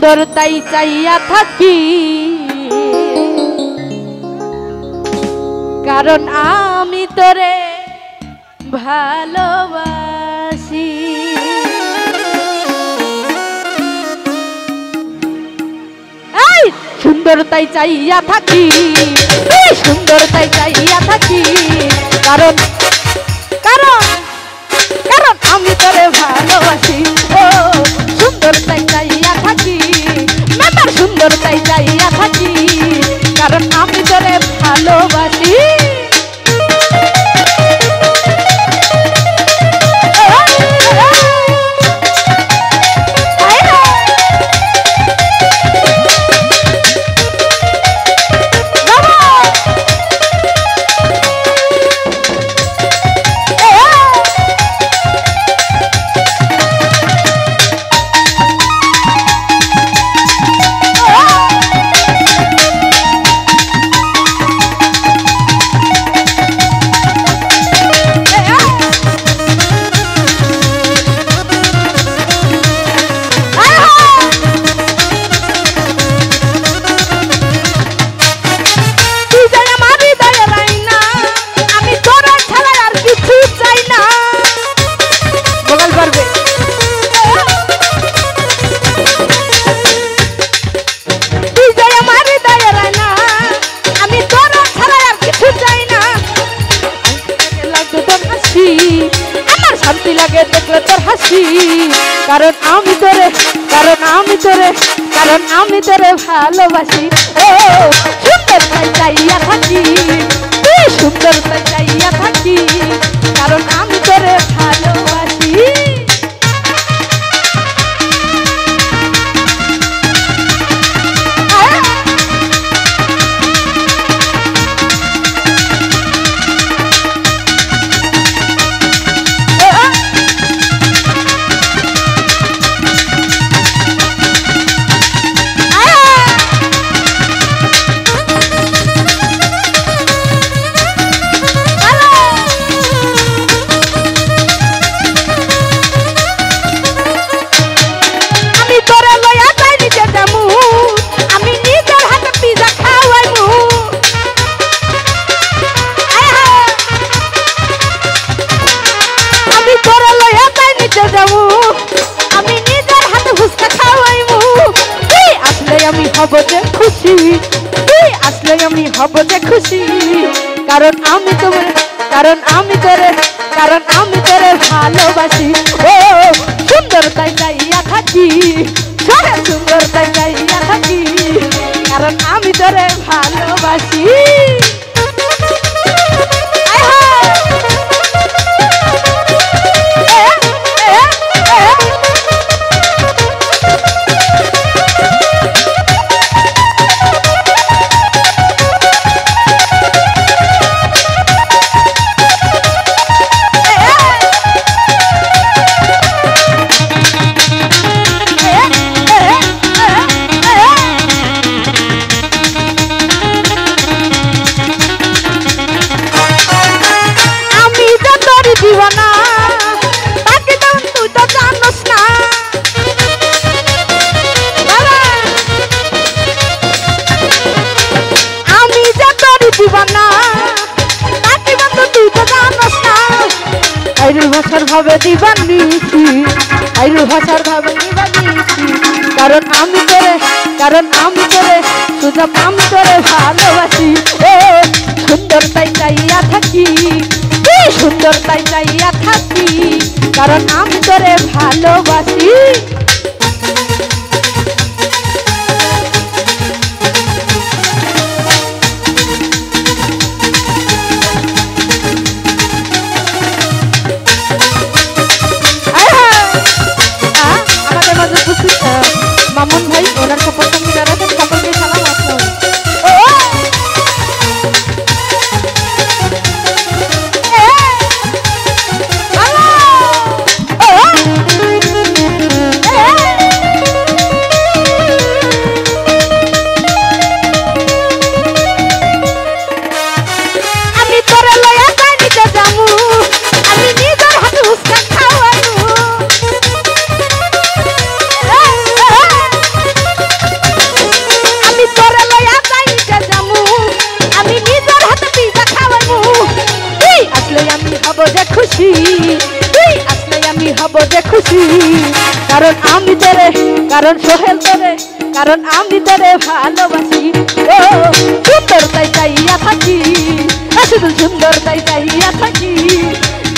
সুন্দর তাই চাইয়া থাকি, কারণ আমি তোরে ভালোবাসি। এই সুন্দর তাই চাইয়া থাকি, সুন্দর তাই চাইয়া থাকি, কারণ কারণ কারণ আমি তোরে ভালোবাসি। ও সুন্দর তাই চাইয়া থাকি, মেম্বার সুন্দর তাই চাইয়া থাকি, কারণ আমি তোরে ভালোবাসি। আমার শান্তি লাগে দেখলে তোর হাসি, কারণ আমি তোরে ভালোবাসি। ও সুন্দর তাই চাইয়া থাকি, সুন্দর তাই চাইয়া থাকি, কারণ আমি তোরে ভালোবাসি। হব যে খুশি, তুই আসলে আমি হব যে খুশি, কারণ আমি তোরে ভালোবাসি। ও সুন্দর তাই চাইয়া থাকি, সুন্দর তাই চাইয়া থাকি, কারণ আমি তোরে ভালোবাসি। ভাষার ভাবে দিবানিছি, ভাষার ভাবে দিবানিছি, কারণ আমি তোরে শুধু আমি তোরে ভালোবাসি। ও সুন্দর তাই চাইয়া থাকি, সুন্দর তাই চাইয়া থাকি, কারণ আমি তোরে ভালোবাসি। মামুন ভাই ওনার সাপোর্ট আমি জানাতেন, সকলকে সালাম। আসুন আসলে আমি হব যে খুশি, তুই আসলে আমি হব যে খুশি। কারণ আমি তোরে, কারণ সোহেল তোরে, কারণ আমি তোরে ভালোবাসি। ও সুন্দর তাই চাইয়া থাকি, শুধু সুন্দর তাই চাইয়া থাকি,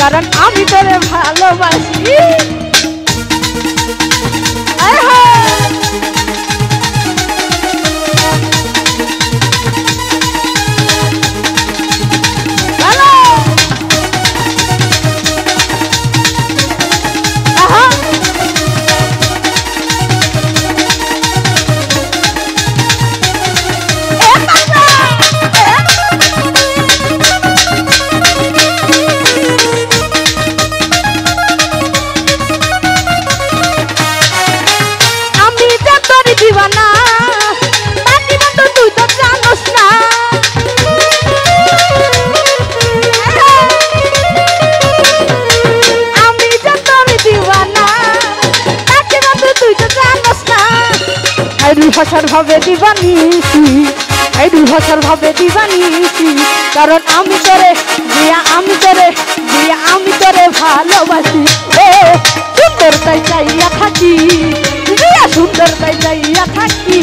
কারণ আমি তোরে ভালোবাসি। দিবানা বাকি বন্ধু তুই তো জানোস না, আমি যে তোর দিবানা বাকি বন্ধু তুই তো জানোস না। আইডুল ভাষার ভাবে দিবানিছি, আইডুল ভাষার ভাবে দিবানিছি, কারণ আমি তোরে দিয়া, আমি তোরে দিয়া, আমি তোরে ভালোবাসি। ও সুন্দর তাই চাইয়া থাকি, সুন্দর তাই চাইয়া থাকি,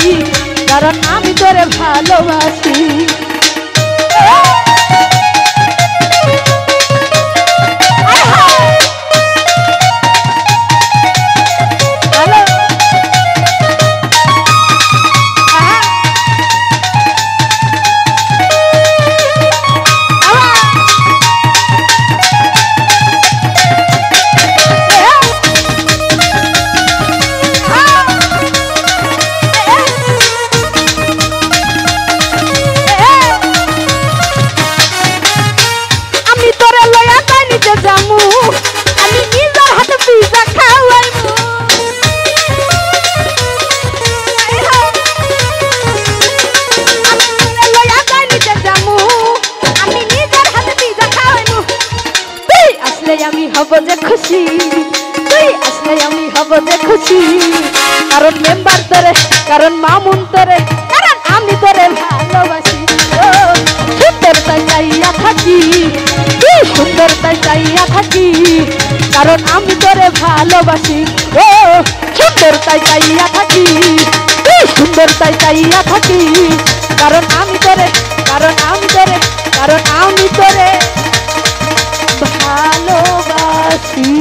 কারণ আমি তোরে ভালোবাসি। জামু আমি নিজের হাতে পিজা খাওয়াইমু, লয়া যাই নিজে জামু আমি নিজের হাতে পিজা খাওয়াইমু। তুই আসলে আমি হব যে খুশি, তুই আসলে আমি হব যে খুশি, কারণ মেম্বার তোরে, কারণ মামুন তোরে, কারণ আমি তোরে ভালোবাসি। ও সুন্দর তাই চাইয়া থাকি, তুই সুন্দর তাই চাইয়া থাকি, কারণ আমি তোরে ভালোবাসি। ও সুন্দর তাই চাইয়া থাকি, তুই সুন্দর তাই চাইয়া থাকি, কারণ আমি তোরে, কারণ আমি তোরে, কারণ আমি তোরে ভালোবাসি।